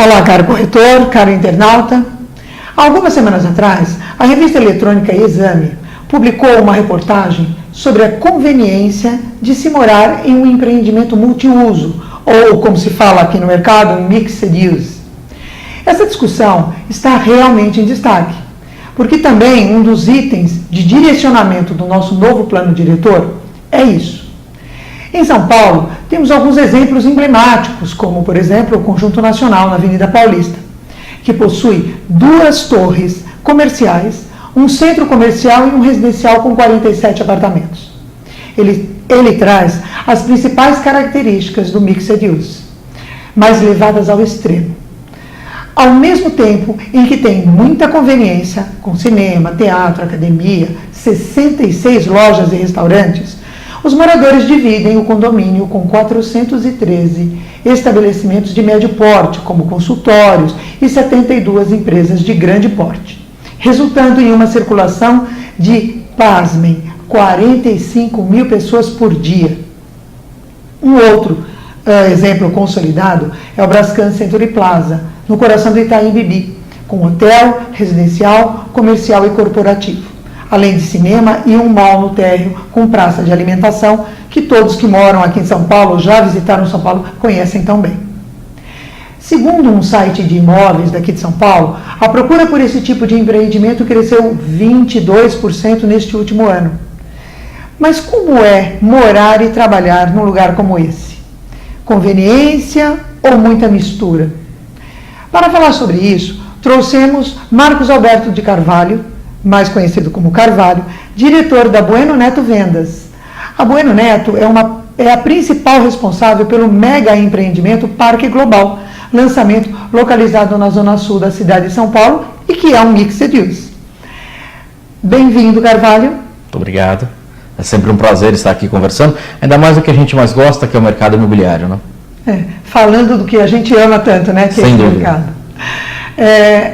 Olá, caro corretor, caro internauta. Há algumas semanas atrás, a revista eletrônica Exame publicou uma reportagem sobre a conveniência de se morar em um empreendimento multiuso, ou, como se fala aqui no mercado, mixed use. Essa discussão está realmente em destaque, porque também um dos itens de direcionamento do nosso novo plano diretor é isso. Em São Paulo, temos alguns exemplos emblemáticos, como, por exemplo, o Conjunto Nacional na Avenida Paulista, que possui 2 torres comerciais, um centro comercial e um residencial com 47 apartamentos. Ele traz as principais características do mixed use, mas levadas ao extremo. Ao mesmo tempo em que tem muita conveniência, com cinema, teatro, academia, 66 lojas e restaurantes, os moradores dividem o condomínio com 413 estabelecimentos de médio porte, como consultórios, e 72 empresas de grande porte, resultando em uma circulação de, pasmem, 45 mil pessoas por dia. Um outro exemplo consolidado é o Brascan Century Plaza, no coração do Itaim Bibi, com hotel, residencial, comercial e corporativo, além de cinema e um mall no térreo com praça de alimentação, que todos que moram aqui em São Paulo, já visitaram São Paulo, conhecem tão bem. Segundo um site de imóveis daqui de São Paulo, a procura por esse tipo de empreendimento cresceu 22% neste último ano. Mas como é morar e trabalhar num lugar como esse? Conveniência ou muita mistura? Para falar sobre isso, trouxemos Marcos Alberto de Carvalho, mais conhecido como Carvalho, diretor da Bueno Neto Vendas. A Bueno Neto é a principal responsável pelo mega empreendimento Parque Global, lançamento localizado na zona sul da cidade de São Paulo e que é um mixed use. Bem-vindo, Carvalho. Muito obrigado. É sempre um prazer estar aqui conversando, ainda mais do que a gente mais gosta, que é o mercado imobiliário, né? Falando do que a gente ama tanto, né? Que Sem é dúvida. Mercado.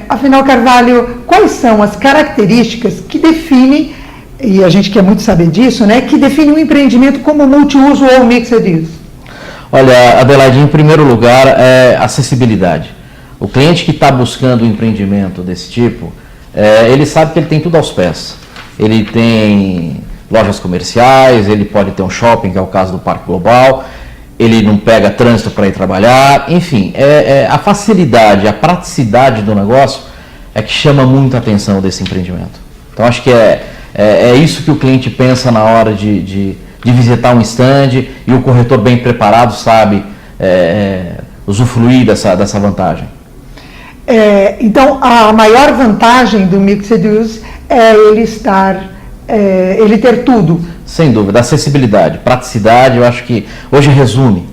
Afinal, Carvalho, quais são as características que definem, e a gente quer muito saber disso, né? Que define um empreendimento como multiuso ou mixed use? Olha, Adelaide, em primeiro lugar, é acessibilidade. O cliente que está buscando um empreendimento desse tipo, ele sabe que ele tem tudo aos pés. Ele tem lojas comerciais, ele pode ter um shopping, que é o caso do Parque Global, ele não pega trânsito para ir trabalhar, enfim, a facilidade, a praticidade do negócio é que chama muito a atenção desse empreendimento. Então, acho que é isso que o cliente pensa na hora de visitar um stand, e o corretor bem preparado sabe usufruir dessa vantagem. Então, a maior vantagem do mixed use é ele ter tudo. Sem dúvida, acessibilidade, praticidade, eu acho que hoje resume.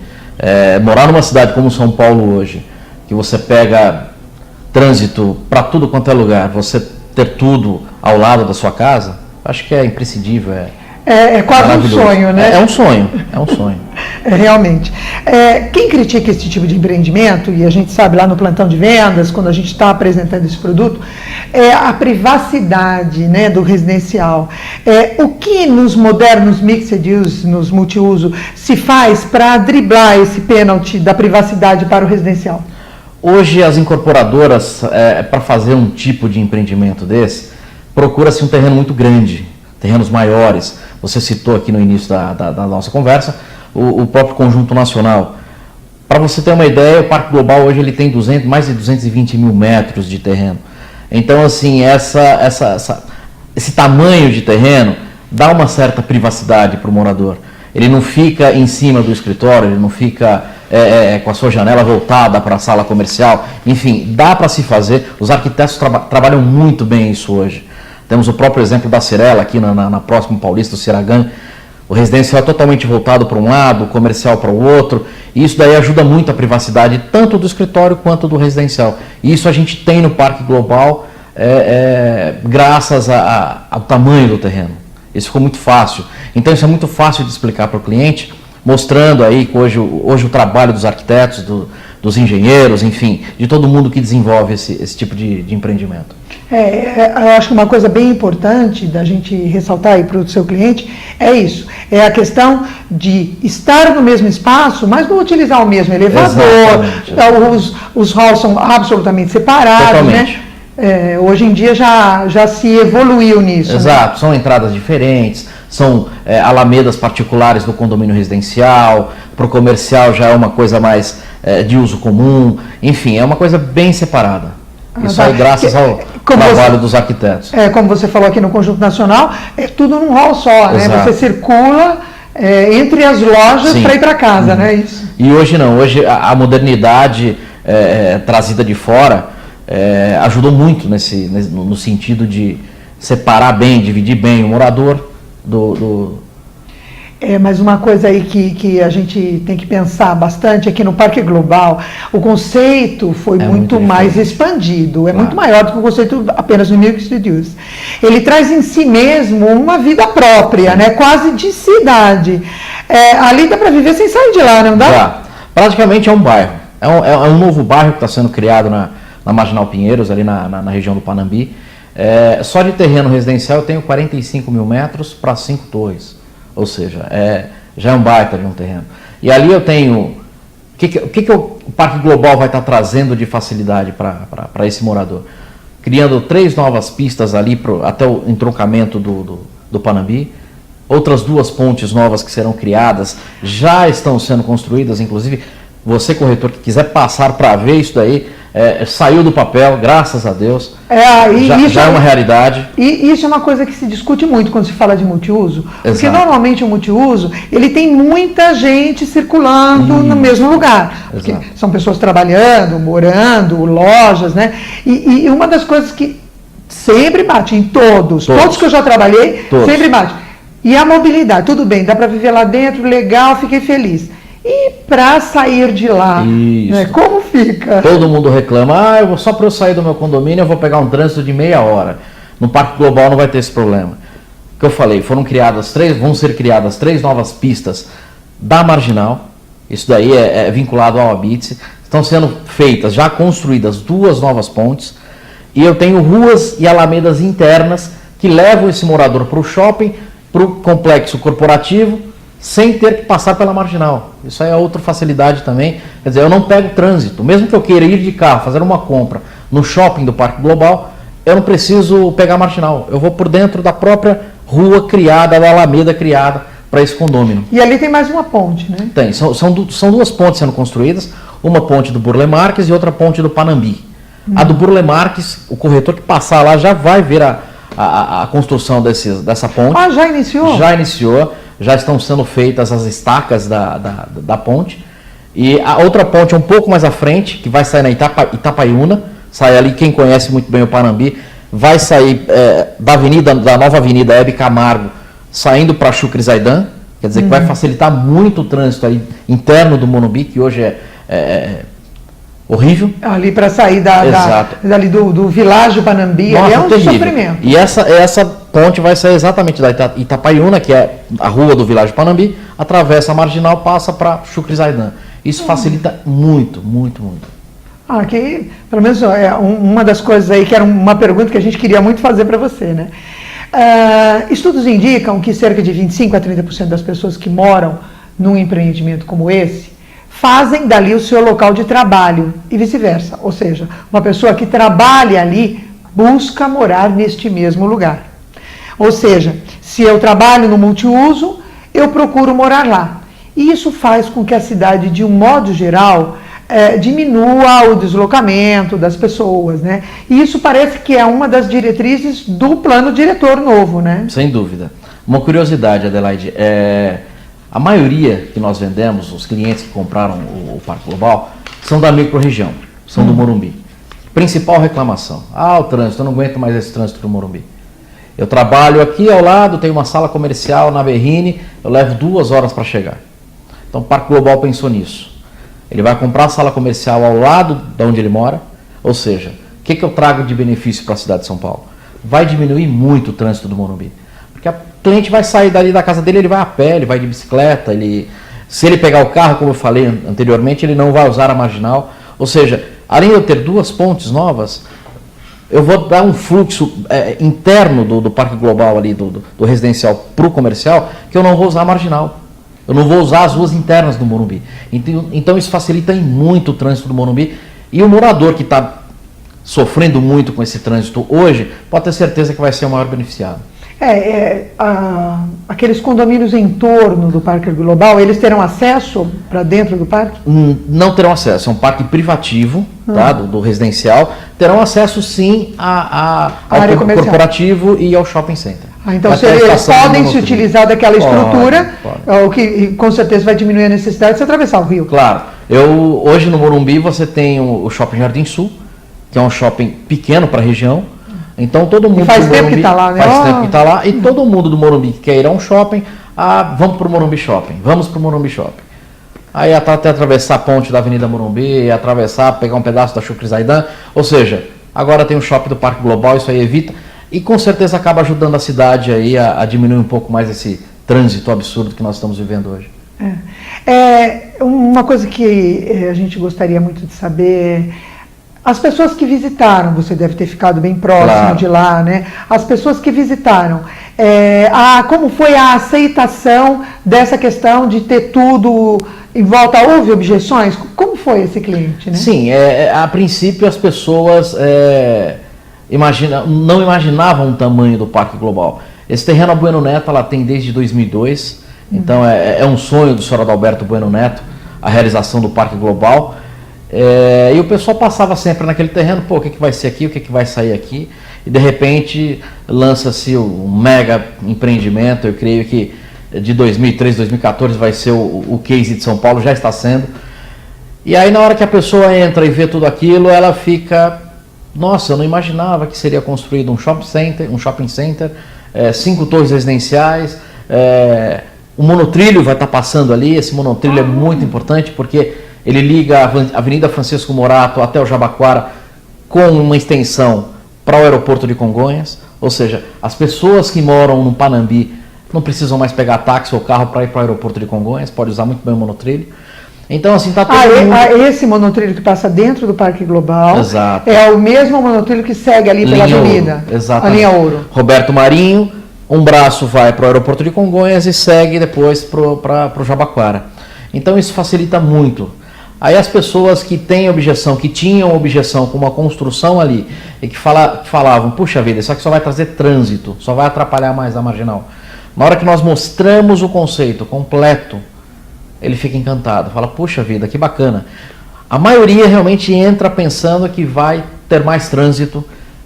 Morar numa cidade como São Paulo hoje, que você pega trânsito para tudo quanto é lugar, você ter tudo ao lado da sua casa, acho que é imprescindível. É quase um sonho, né? É um sonho. Realmente. Quem critica esse tipo de empreendimento, e a gente sabe lá no plantão de vendas, quando a gente está apresentando esse produto, é a privacidade, né, do residencial. O que nos modernos mixed use, nos multiuso, se faz para driblar esse pênalti da privacidade para o residencial? Hoje as incorporadoras, para fazer um tipo de empreendimento desse, procura-se um terreno muito grande, terrenos maiores. Você citou aqui no início da nossa conversa o próprio Conjunto Nacional. Para você ter uma ideia, o Parque Global hoje ele tem mais de 220 mil metros de terreno. Então, assim, esse tamanho de terreno dá uma certa privacidade para o morador. Ele não fica em cima do escritório, ele não fica com a sua janela voltada para a sala comercial. Enfim, dá para se fazer. Os arquitetos trabalham muito bem isso hoje. Temos o próprio exemplo da Cirela, aqui na próxima Paulista, do Ciragan. O residencial é totalmente voltado para um lado, o comercial para o outro. E isso daí ajuda muito a privacidade, tanto do escritório quanto do residencial. E isso a gente tem no Parque Global, graças ao tamanho do terreno. Isso ficou muito fácil. Então isso é muito fácil de explicar para o cliente, mostrando aí que hoje o trabalho dos arquitetos, dos engenheiros, enfim, de todo mundo que desenvolve esse tipo de empreendimento. Eu acho que uma coisa bem importante da gente ressaltar aí para o seu cliente é isso, é a questão de estar no mesmo espaço, mas não utilizar o mesmo elevador, os halls são absolutamente separados, Totalmente. né? Hoje em dia já se evoluiu nisso. Exato, né? São entradas diferentes, são alamedas particulares do condomínio residencial, para o comercial já é uma coisa mais de uso comum, enfim, é uma coisa bem separada. Isso aí graças ao trabalho dos arquitetos. Como você falou aqui no Conjunto Nacional, é tudo num hall só, né? Você circula entre as lojas para ir para casa, né? Isso. E hoje não, hoje a modernidade trazida de fora ajudou muito no sentido de separar bem, dividir bem o morador do... Mas uma coisa aí que a gente tem que pensar bastante aqui no Parque Global, o conceito foi muito mais expandido, muito maior do que o conceito apenas do Mixed Use. Ele traz em si mesmo uma vida própria, né? Quase de cidade. Ali dá para viver sem sair de lá, não dá? Já. Praticamente é um bairro. É um novo bairro que está sendo criado na Marginal Pinheiros, ali na região do Panambi. Só de terreno residencial eu tenho 45 mil metros para 5 torres. Ou seja, já é um baita de um terreno. E ali eu tenho... O que o Parque Global vai estar trazendo de facilidade para esse morador? Criando 3 novas pistas ali até o entroncamento do Panambi. Outras 2 pontes novas que serão criadas, já estão sendo construídas, inclusive você, corretor, que quiser passar para ver isso daí, saiu do papel, graças a Deus, já é uma realidade. E isso é uma coisa que se discute muito quando se fala de multiuso, Exato. Porque normalmente o multiuso, ele tem muita gente circulando no mesmo lugar, porque são pessoas trabalhando, morando, lojas, né? E uma das coisas que sempre bate em todos que eu já trabalhei, sempre bate. E a mobilidade, tudo bem, dá para viver lá dentro, legal, fiquei feliz. E para sair de lá, né, como fica? Todo mundo reclama, só para eu sair do meu condomínio eu vou pegar um trânsito de meia hora. No Parque Global não vai ter esse problema. O que eu falei, vão ser criadas 3 novas pistas da Marginal, isso daí é vinculado ao Habite-se. Estão sendo feitas, já construídas 2 novas pontes, e eu tenho ruas e alamedas internas que levam esse morador para o shopping, para o complexo corporativo, sem ter que passar pela Marginal. Isso aí é outra facilidade também. Quer dizer, eu não pego trânsito. Mesmo que eu queira ir de carro, fazer uma compra no shopping do Parque Global, eu não preciso pegar a Marginal. Eu vou por dentro da própria rua criada, da alameda criada para esse condômino. E ali tem mais uma ponte, né? Tem. São 2 pontes sendo construídas. Uma ponte do Burle Marques e outra ponte do Panambi. A do Burle Marques, o corretor que passar lá já vai ver a construção dessa ponte. Já iniciou? Já iniciou. Já estão sendo feitas as estacas da ponte. E a outra ponte é um pouco mais à frente, que vai sair na Itapaiúna, sai ali, quem conhece muito bem o Panambi, vai sair da nova avenida Hebe Camargo, saindo para Chucre Zaidan, quer dizer que vai facilitar muito o trânsito aí interno do Morumbi, que hoje é horrível. Ali para sair dali do Világio Panambi, nossa, é um terrível. Sofrimento. E essa ponte vai ser exatamente da Itapaiúna, que é a rua do Világio Panambi, atravessa a Marginal, passa para Chucre Zaidan. Isso facilita muito, muito, muito. Que pelo menos uma das coisas aí que era uma pergunta que a gente queria muito fazer para você, né? Estudos indicam que cerca de 25% a 30% das pessoas que moram num empreendimento como esse fazem dali o seu local de trabalho e vice-versa. Ou seja, uma pessoa que trabalha ali busca morar neste mesmo lugar. Ou seja, se eu trabalho no multiuso, eu procuro morar lá. E isso faz com que a cidade, de um modo geral, diminua o deslocamento das pessoas, né? E isso parece que é uma das diretrizes do plano diretor novo, né? Sem dúvida. Uma curiosidade, Adelaide, a maioria que nós vendemos, os clientes que compraram o Parque Global, são da microrregião, são do Morumbi. Principal reclamação, o trânsito, eu não aguento mais esse trânsito do Morumbi. Eu trabalho aqui ao lado, tenho uma sala comercial na Berrine, eu levo 2 horas para chegar. Então o Parque Global pensou nisso. Ele vai comprar a sala comercial ao lado de onde ele mora, ou seja, o que eu trago de benefício para a cidade de São Paulo? Vai diminuir muito o trânsito do Morumbi. Porque o cliente vai sair dali da casa dele, ele vai a pé, ele vai de bicicleta, ele Se ele pegar o carro, como eu falei anteriormente, ele não vai usar a marginal. Ou seja, além de eu ter 2 pontes novas, eu vou dar um fluxo interno do Parque Global ali, do residencial para o comercial, que eu não vou usar a marginal. Eu não vou usar as ruas internas do Morumbi. Então isso facilita muito o trânsito do Morumbi. E o morador que está sofrendo muito com esse trânsito hoje, pode ter certeza que vai ser o maior beneficiado. Aqueles condomínios em torno do Parque Global, eles terão acesso para dentro do parque? Não terão acesso, é um parque privativo, tá, do residencial. Terão acesso sim ao área corporativo e ao shopping center. Então eles podem se utilizar daquela estrutura, pode. O que com certeza vai diminuir a necessidade de se atravessar o rio. Claro. Hoje no Morumbi você tem o Shopping Jardim Sul, que é um shopping pequeno para a região. Então todo mundo faz tempo que está lá, né? Faz tempo que está lá. E todo mundo do Morumbi que quer ir a um shopping, vamos para o Morumbi Shopping, vamos para o Morumbi Shopping. Aí até atravessar a ponte da Avenida Morumbi, pegar um pedaço da Shukri Zaidan. Ou seja, agora tem o shopping do Parque Global, isso aí evita. E com certeza acaba ajudando a cidade aí a diminuir um pouco mais esse trânsito absurdo que nós estamos vivendo hoje. Uma coisa que a gente gostaria muito de saber, as pessoas que visitaram, você deve ter ficado bem próximo de lá, né? As pessoas que visitaram, como foi a aceitação dessa questão de ter tudo em volta? Houve objeções? Como foi esse cliente, né? Sim, a princípio as pessoas não imaginavam o tamanho do Parque Global. Esse terreno a Bueno Neto ela tem desde 2002, então é um sonho do senhor Adalberto Bueno Neto, a realização do Parque Global. E o pessoal passava sempre naquele terreno, o que vai ser aqui, o que vai sair aqui, e de repente lança-se um mega empreendimento. Eu creio que de 2013, 2014 vai ser o case de São Paulo, já está sendo. E aí na hora que a pessoa entra e vê tudo aquilo, ela fica, nossa, eu não imaginava que seria construído um shopping center, 5 torres residenciais, o monotrilho vai estar passando ali. Esse monotrilho é muito importante porque ele liga a Avenida Francisco Morato até o Jabaquara com uma extensão para o aeroporto de Congonhas. Ou seja, as pessoas que moram no Panambi não precisam mais pegar táxi ou carro para ir para o aeroporto de Congonhas, pode usar muito bem o monotrilho. Então, assim, está todo mundo... Esse monotrilho que passa dentro do Parque Global. Exato. É o mesmo monotrilho que segue ali pela avenida. Exatamente. A linha Ouro. Roberto Marinho, um braço vai para o aeroporto de Congonhas e segue depois para o Jabaquara. Então, isso facilita muito. Aí as pessoas que tinham objeção com uma construção ali, e que falavam, puxa vida, isso aqui só vai trazer trânsito, só vai atrapalhar mais a marginal. Na hora que nós mostramos o conceito completo, ele fica encantado, fala, puxa vida, que bacana. A maioria realmente entra pensando que vai ter mais trânsito,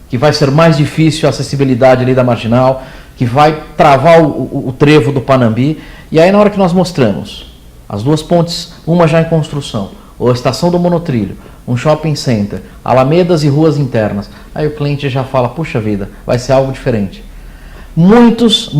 que vai ser mais difícil a acessibilidade ali da marginal, que vai travar o trevo do Panambi. E aí na hora que nós mostramos as 2 pontes, uma já em construção, ou a estação do monotrilho, um shopping center, alamedas e ruas internas, aí o cliente já fala, puxa vida, vai ser algo diferente. Muitos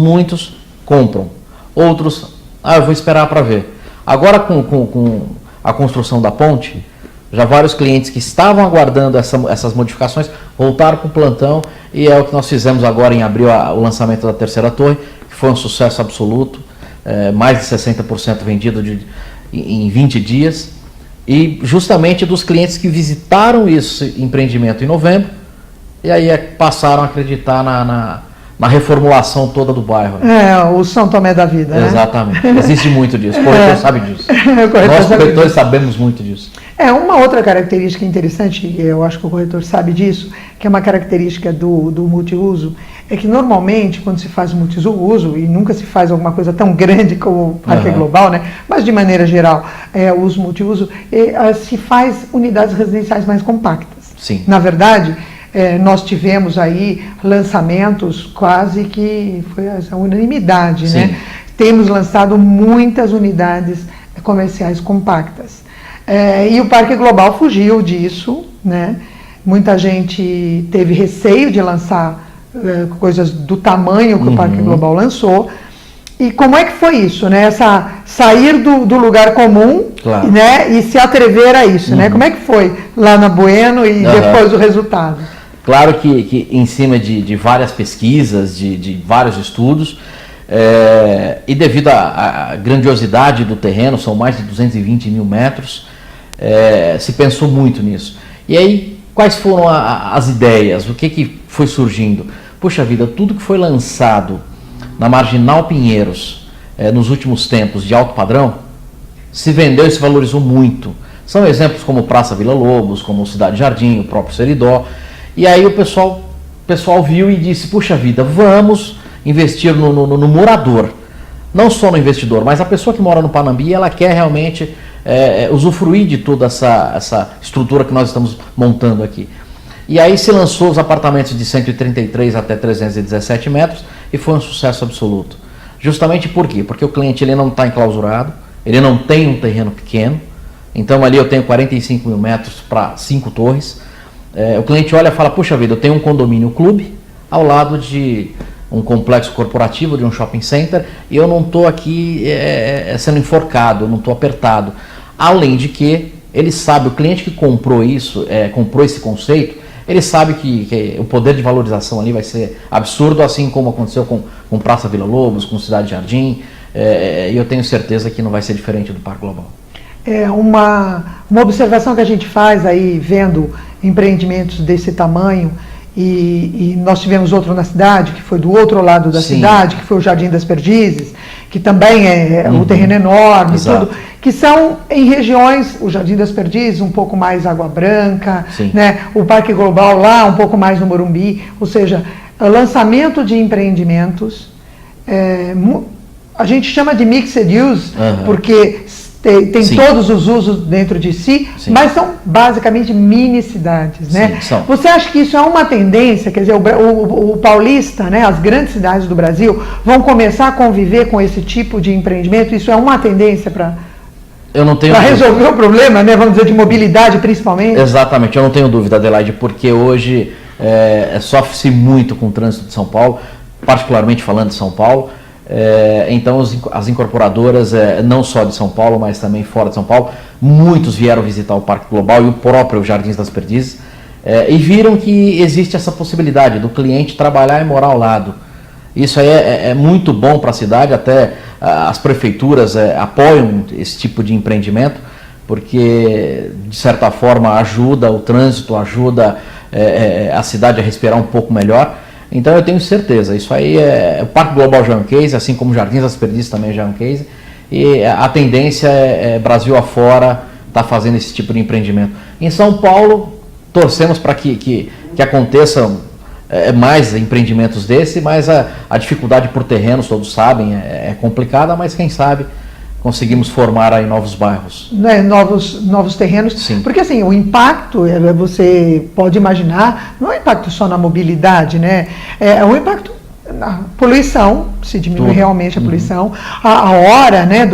compram, outros, eu vou esperar para ver. Agora com a construção da ponte, já vários clientes que estavam aguardando essas modificações voltaram com o plantão, e é o que nós fizemos agora em abril, o lançamento da 3ª torre, que foi um sucesso absoluto, mais de 60% vendido em 20 dias, e justamente dos clientes que visitaram esse empreendimento em novembro, e aí passaram a acreditar na reformulação toda do bairro. O São Tomé da vida, né? Exatamente. Existe muito disso. O corretor sabe disso. Nós corretores sabemos muito disso. Uma outra característica interessante, eu acho que o corretor sabe disso, que é uma característica do multiuso, é que normalmente quando se faz multiuso, e nunca se faz alguma coisa tão grande como o Parque Global, né? Mas de maneira geral, o uso multiuso, se faz unidades residenciais mais compactas. Sim. Na verdade, nós tivemos aí lançamentos quase que foi essa unanimidade, Sim. né? Temos lançado muitas unidades comerciais compactas. E o Parque Global fugiu disso, né? Muita gente teve receio de lançar coisas do tamanho que o Parque Global lançou. E como é que foi isso, né? Sair do lugar comum, claro, né? E se atrever a isso, né? Como é que foi lá na Bueno e depois o resultado? Claro que em cima de várias pesquisas, de vários estudos, E devido à grandiosidade do terreno, são mais de 220 mil metros, se pensou muito nisso. E aí, quais foram as ideias? O que foi surgindo? Puxa vida, tudo que foi lançado na Marginal Pinheiros nos últimos tempos de alto padrão, se vendeu e se valorizou muito. São exemplos como Praça Vila Lobos, como Cidade Jardim, o próprio Seridó. E aí o pessoal viu e disse, puxa vida, vamos investir no morador. Não só no investidor, mas a pessoa que mora no Panambi, ela quer realmente usufruir de toda essa estrutura que nós estamos montando aqui. E aí se lançou os apartamentos de 133 até 317 metros e foi um sucesso absoluto. Justamente por quê? Porque o cliente ele não está enclausurado, ele não tem um terreno pequeno, então ali eu tenho 45 mil metros para 5 torres. O cliente olha e fala, puxa vida, eu tenho um condomínio clube ao lado de um complexo corporativo, de um shopping center, e eu não estou aqui sendo enforcado, eu não estou apertado. Além de que ele sabe, o cliente que comprou isso, comprou esse conceito, ele sabe que o poder de valorização ali vai ser absurdo, assim como aconteceu com Praça Vila Lobos, com Cidade Jardim, e eu tenho certeza que não vai ser diferente do Parque Global. Uma observação que a gente faz aí, vendo empreendimentos desse tamanho, e nós tivemos outro na cidade, que foi do outro lado da cidade, que foi o Jardim das Perdizes, que também um terreno enorme, tudo, que são em regiões, o Jardim das Perdizes, um pouco mais Água Branca, né, o Parque Global lá, um pouco mais no Morumbi, ou seja, o lançamento de empreendimentos, a gente chama de mixed use, porque tem todos os usos dentro de si, mas são basicamente mini cidades, né? Você acha que isso é uma tendência, quer dizer, o paulista, né, as grandes cidades do Brasil vão começar a conviver com esse tipo de empreendimento? Isso é uma tendência para resolver o problema, né, vamos dizer, de mobilidade principalmente? Exatamente, eu não tenho dúvida, Adelaide, porque hoje sofre-se muito com o trânsito de São Paulo, particularmente falando de São Paulo. Então as incorporadoras, não só de São Paulo, mas também fora de São Paulo, muitos vieram visitar o Parque Global e o próprio Jardins das Perdizes, e viram que existe essa possibilidade do cliente trabalhar e morar ao lado. Isso aí é muito bom para a cidade, até as prefeituras apoiam esse tipo de empreendimento, porque de certa forma ajuda o trânsito, ajuda a cidade a respirar um pouco melhor. Então eu tenho certeza, isso aí o Parque Global já é um case, assim como o Jardins das Perdizes também já é um case, e a tendência Brasil afora tá fazendo esse tipo de empreendimento. Em São Paulo, torcemos para que aconteçam mais empreendimentos desse, mas a dificuldade por terrenos, todos sabem, é complicada, mas quem sabe conseguimos formar aí novos bairros. Né, novos terrenos. Sim. Porque assim, o impacto, você pode imaginar, não é um impacto só na mobilidade, né? É um impacto na poluição, se diminui realmente a poluição, a hora, né,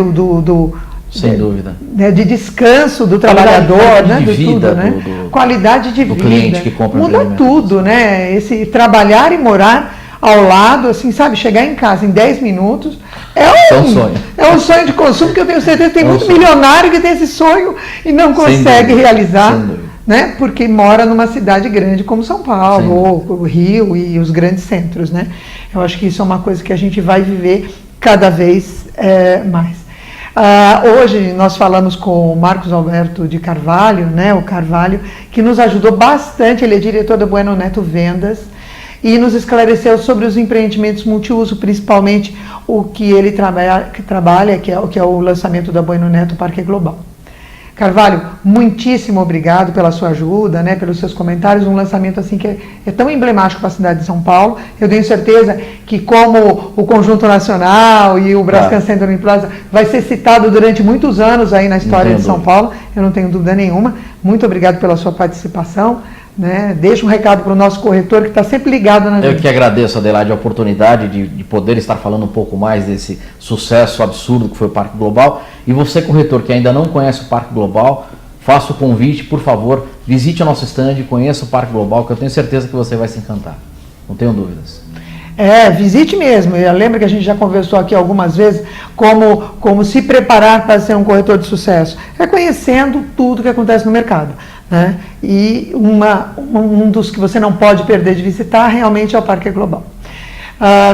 sem dúvida. Né, de descanso do trabalhador, né, de vida, tudo, né? Qualidade de do vida. Cliente que compra muda tudo, né? Esse trabalhar e morar ao lado, assim, sabe, chegar em casa em 10 minutos é um sonho. É um sonho de consumo que eu tenho certeza que tem muito milionário que tem esse sonho e não consegue realizar, né? Porque mora numa cidade grande como São Paulo, ou o Rio e os grandes centros, né? Eu acho que isso é uma coisa que a gente vai viver cada vez mais. Hoje nós falamos com o Marcos Alberto de Carvalho, né? O Carvalho, que nos ajudou bastante, ele é diretor da Bueno Neto Vendas, e nos esclareceu sobre os empreendimentos multiuso, principalmente o que ele trabalha, que é o lançamento da Bueno Neto Parque Global. Carvalho, muitíssimo obrigado pela sua ajuda, né, pelos seus comentários, um lançamento assim que é tão emblemático para a cidade de São Paulo. Eu tenho certeza que como o Conjunto Nacional e o Brascan Center Plaza vai ser citado durante muitos anos aí na história de São Paulo, eu não tenho dúvida nenhuma. Muito obrigado pela sua participação. Né? Deixa um recado para o nosso corretor que está sempre ligado na gente. Eu que agradeço, Adelaide, a oportunidade de poder estar falando um pouco mais desse sucesso absurdo que foi o Parque Global. E você, corretor, que ainda não conhece o Parque Global, faça o convite, por favor, visite o nosso stand, conheça o Parque Global, que eu tenho certeza que você vai se encantar. Não tenho dúvidas. Visite mesmo. Eu lembro que a gente já conversou aqui algumas vezes como se preparar para ser um corretor de sucesso. É conhecendo tudo que acontece no mercado. Né? E um dos que você não pode perder de visitar realmente é o Parque Global.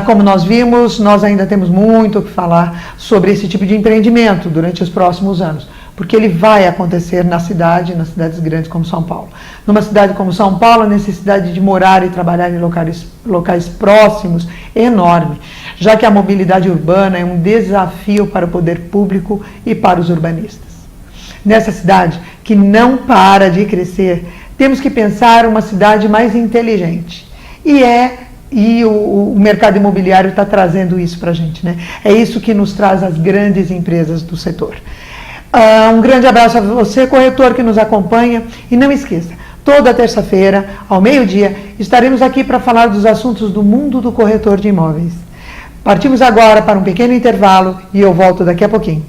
Como nós vimos, nós ainda temos muito o que falar sobre esse tipo de empreendimento durante os próximos anos, porque ele vai acontecer nas cidades grandes como São Paulo. Numa cidade como São Paulo, a necessidade de morar e trabalhar em locais próximos é enorme, já que a mobilidade urbana é um desafio para o poder público e para os urbanistas. Nessa cidade, que não para de crescer, temos que pensar uma cidade mais inteligente. E o mercado imobiliário está trazendo isso para a gente, né? É isso que nos traz as grandes empresas do setor. Um grande abraço a você, corretor, que nos acompanha. E não esqueça, toda terça-feira, ao meio-dia, estaremos aqui para falar dos assuntos do mundo do corretor de imóveis. Partimos agora para um pequeno intervalo e eu volto daqui a pouquinho.